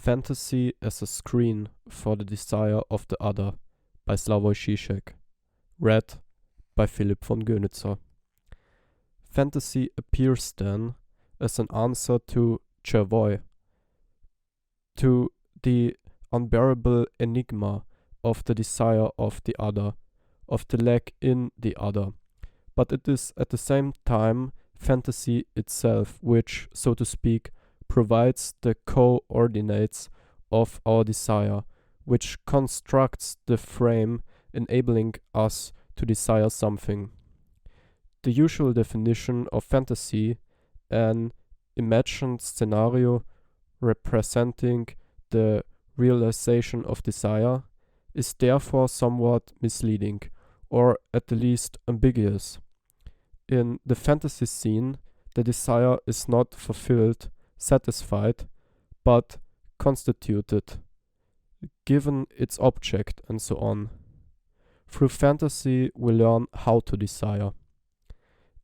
Fantasy as a Screen for the Desire of the Other by Slavoj Žižek. Read by Philipp von Gönitzer. Fantasy appears then as an answer to Slavoj, to the unbearable enigma of the desire of the other, of the lack in the other. But it is at the same time fantasy itself which, so to speak, provides the coordinates of our desire, which constructs the frame enabling us to desire something. The usual definition of fantasy, an imagined scenario representing the realization of desire, is therefore somewhat misleading, or at the least ambiguous. In the fantasy scene, the desire is not fulfilled, satisfied, but constituted, given its object, and so on. Through fantasy, we learn how to desire.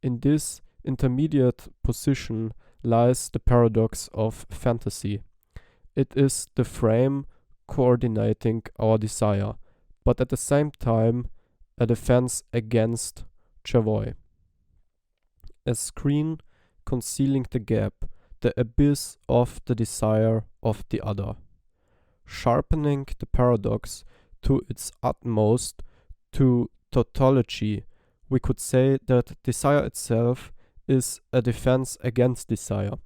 In this intermediate position lies the paradox of fantasy. It is the frame coordinating our desire, but at the same time a defense against Slavoj. A screen concealing the gap, the abyss of the desire of the other. Sharpening the paradox to its utmost, to tautology, we could say that desire itself is a defense against desire.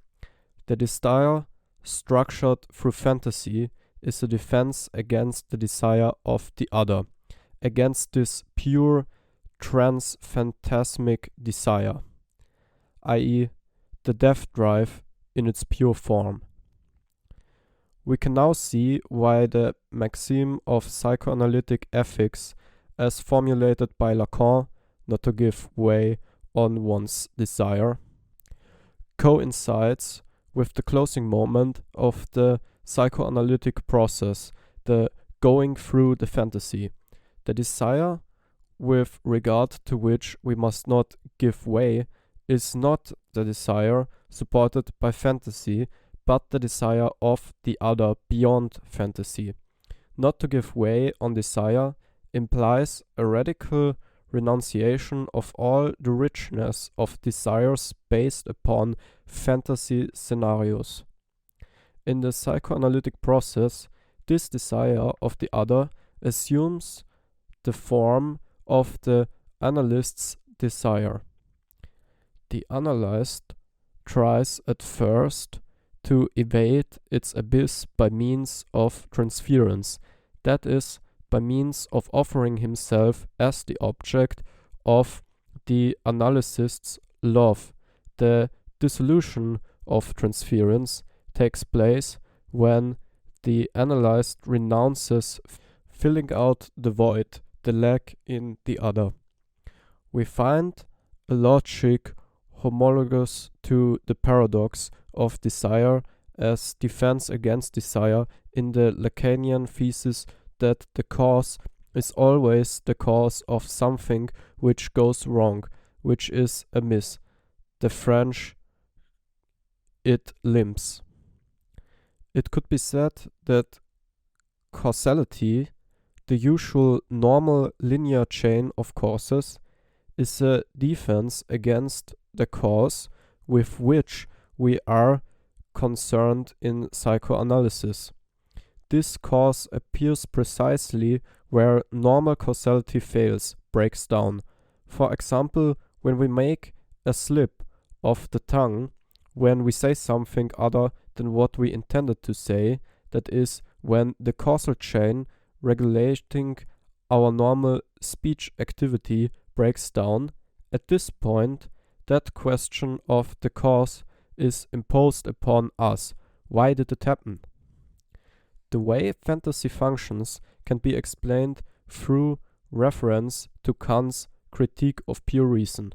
The desire, structured through fantasy, is a defense against the desire of the other, against this pure trans-phantasmic desire, i.e., the death drive in its pure form. We can now see why the maxim of psychoanalytic ethics, as formulated by Lacan, not to give way on one's desire, coincides with the closing moment of the psychoanalytic process, the going through the fantasy. The desire, with regard to which we must not give way, is not the desire supported by fantasy, but the desire of the other beyond fantasy. Not to give way on desire implies a radical renunciation of all the richness of desires based upon fantasy scenarios. In the psychoanalytic process, this desire of the other assumes the form of the analyst's desire. The analyst tries at first to evade its abyss by means of transference, that is, by means of offering himself as the object of the analyst's love. The dissolution of transference takes place when the analyst renounces filling out the void, the lack in the other. We find a logic homologous to the paradox of desire as defense against desire in the Lacanian thesis that the cause is always the cause of something which goes wrong, which is amiss. The French, it limps. It could be said that causality, the usual normal linear chain of causes, is a defense against the cause with which we are concerned in psychoanalysis. This cause appears precisely where normal causality fails, breaks down. For example, when we make a slip of the tongue, when we say something other than what we intended to say, that is, when the causal chain regulating our normal speech activity breaks down. At this point, that question of the cause is imposed upon us. Why did it happen? The way fantasy functions can be explained through reference to Kant's critique of pure reason.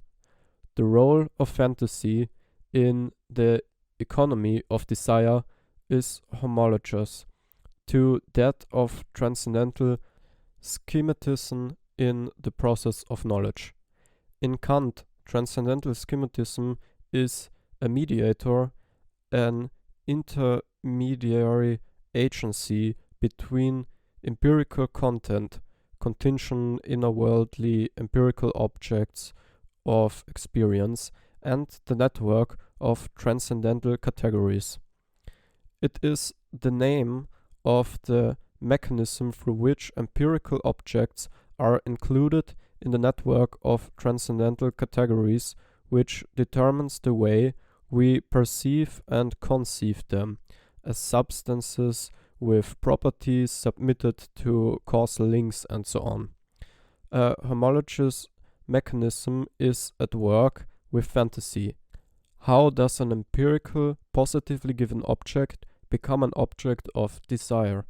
The role of fantasy in the economy of desire is homologous to that of transcendental schematism in the process of knowledge. In Kant, transcendental schematism is a mediator, an intermediary agency between empirical content, contingent inner-worldly empirical objects of experience, and the network of transcendental categories. It is the name of the mechanism through which empirical objects are included in the network of transcendental categories which determines the way we perceive and conceive them as substances with properties submitted to causal links and so on. A homologous mechanism is at work with fantasy. How does an empirical, positively given object become an object of desire?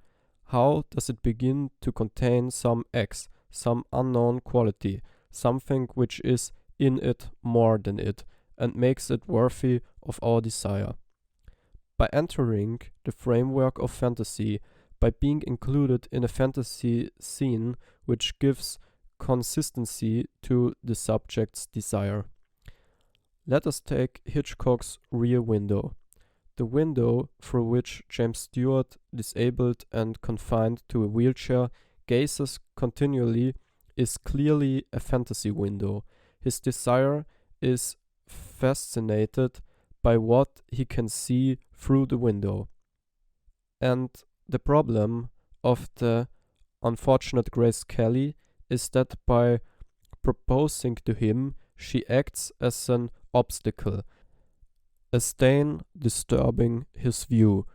How does it begin to contain some X, some unknown quality, something which is in it more than it, and makes it worthy of our desire? By entering the framework of fantasy, by being included in a fantasy scene which gives consistency to the subject's desire. Let us take Hitchcock's Rear Window. The window through which James Stewart, disabled and confined to a wheelchair, gazes continually is clearly a fantasy window. His desire is fascinated by what he can see through the window. And the problem of the unfortunate Grace Kelly is that by proposing to him, she acts as an obstacle, a stain disturbing his view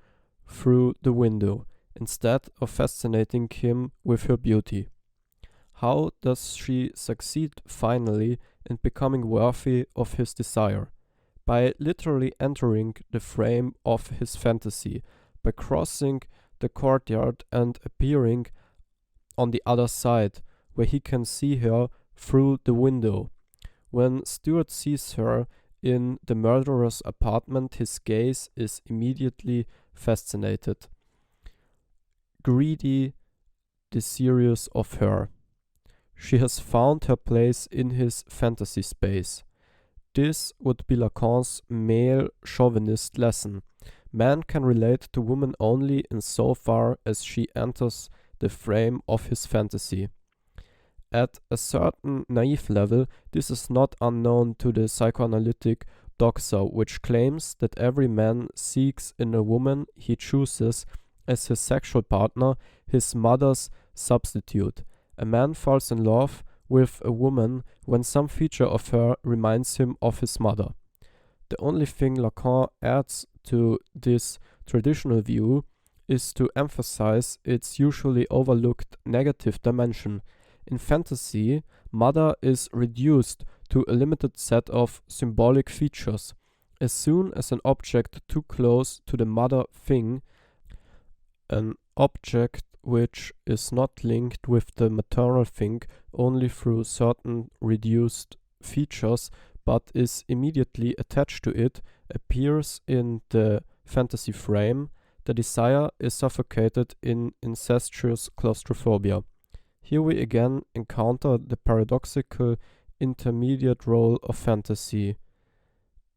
through the window, instead of fascinating him with her beauty. How does she succeed finally in becoming worthy of his desire? By literally entering the frame of his fantasy, by crossing the courtyard and appearing on the other side, where he can see her through the window. When Stewart sees her in the murderer's apartment, his gaze is immediately fascinated, greedy, desirous of her. She has found her place in his fantasy space. This would be Lacan's male chauvinist lesson. Man can relate to woman only in so far as she enters the frame of his fantasy. At a certain naive level, this is not unknown to the psychoanalytic doxa, which claims that every man seeks in a woman he chooses as his sexual partner his mother's substitute. A man falls in love with a woman when some feature of her reminds him of his mother. The only thing Lacan adds to this traditional view is to emphasize its usually overlooked negative dimension. In fantasy, mother is reduced to a limited set of symbolic features. As soon as an object too close to the mother thing, an object which is not linked with the maternal thing only through certain reduced features, but is immediately attached to it, appears in the fantasy frame, the desire is suffocated in incestuous claustrophobia. Here we again encounter the paradoxical intermediate role of fantasy.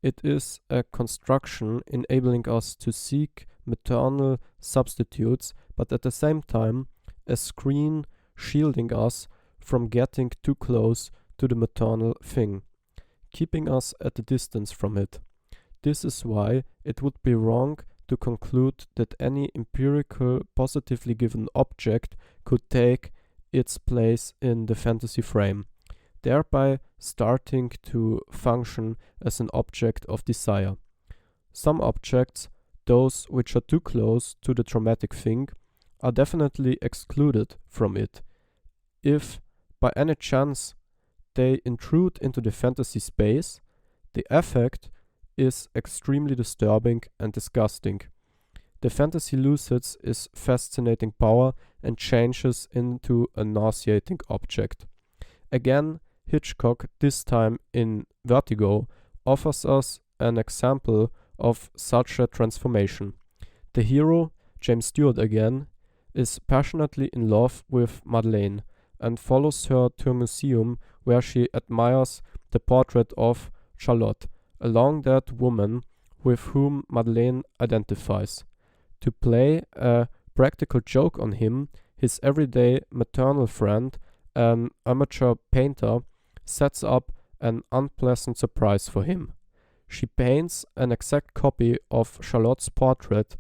It is a construction enabling us to seek maternal substitutes, but at the same time a screen shielding us from getting too close to the maternal thing, keeping us at a distance from it. This is why it would be wrong to conclude that any empirical, positively given object could take its place in the fantasy frame, thereby starting to function as an object of desire. Some objects, those which are too close to the traumatic thing, are definitely excluded from it. If, by any chance, they intrude into the fantasy space, the effect is extremely disturbing and disgusting. The fantasy loses its fascinating power and changes into a nauseating object. Again, Hitchcock, this time in Vertigo, offers us an example of such a transformation. The hero, James Stewart again, is passionately in love with Madeleine and follows her to a museum where she admires the portrait of Charlotte, a long-dead woman with whom Madeleine identifies. To play a practical joke on him, his everyday maternal friend, an amateur painter, sets up an unpleasant surprise for him. She paints an exact copy of Charlotte's portrait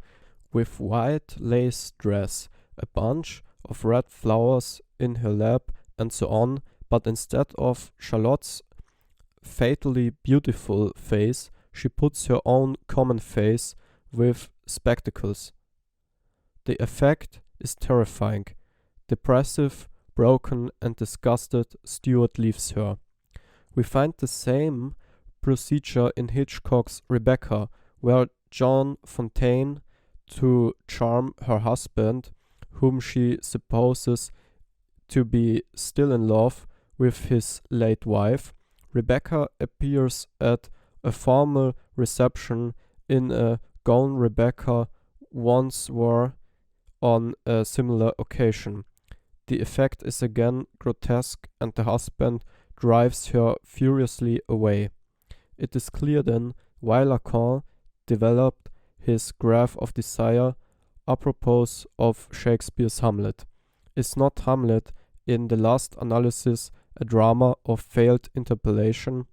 with white lace dress, a bunch of red flowers in her lap, and so on, but instead of Charlotte's fatally beautiful face, she puts her own common face with spectacles. The effect is terrifying. Depressive, broken, and disgusted, Stewart leaves her. We find the same procedure in Hitchcock's Rebecca, where John Fontaine, to charm her husband, whom she supposes to be still in love with his late wife, Rebecca appears at a formal reception in a gown Rebecca once wore on a similar occasion. The effect is again grotesque, and the husband drives her furiously away. It is clear then why Lacan developed his graph of desire apropos of Shakespeare's Hamlet. Is not Hamlet, in the last analysis, a drama of failed interpolation?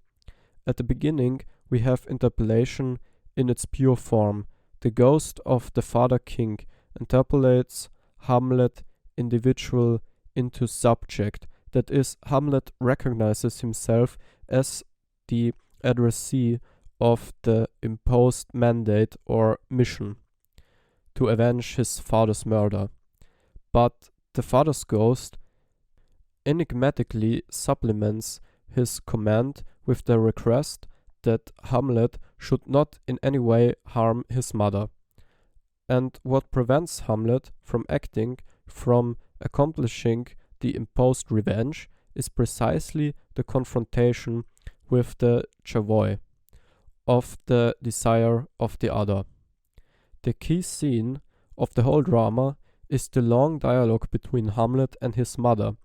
At the beginning, we have interpolation in its pure form. The ghost of the Father King interpolates Hamlet individual into subject. That is, Hamlet recognizes himself as the addressee of the imposed mandate or mission to avenge his father's murder. But the father's ghost enigmatically supplements his command with the request that Hamlet should not in any way harm his mother. And what prevents Hamlet from acting, from accomplishing the imposed revenge, is precisely the confrontation with the Slavoj of the desire of the other. The key scene of the whole drama is the long dialogue between Hamlet and his mother,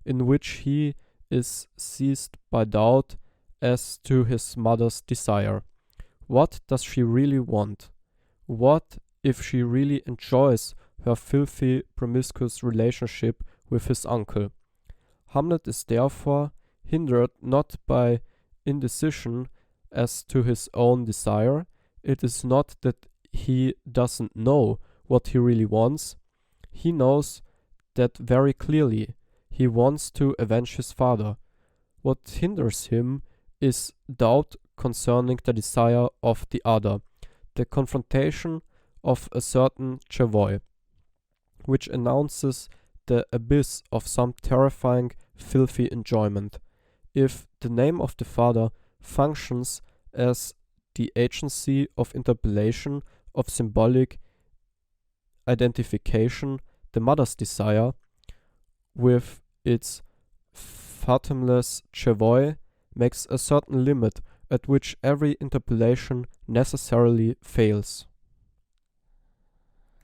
in which he is seized by doubt as to his mother's desire. What does she really want? What if she really enjoys her filthy, promiscuous relationship with his uncle? Hamlet is therefore hindered not by indecision as to his own desire. It is not that he doesn't know what he really wants. He knows that very clearly. He wants to avenge his father. What hinders him is doubt concerning the desire of the other, the confrontation of a certain Slavoj, which announces the abyss of some terrifying, filthy enjoyment. If the name of the father functions as the agency of interpolation, of symbolic identification, the mother's desire, with its fathomless Slavoj, makes a certain limit at which every interpolation necessarily fails.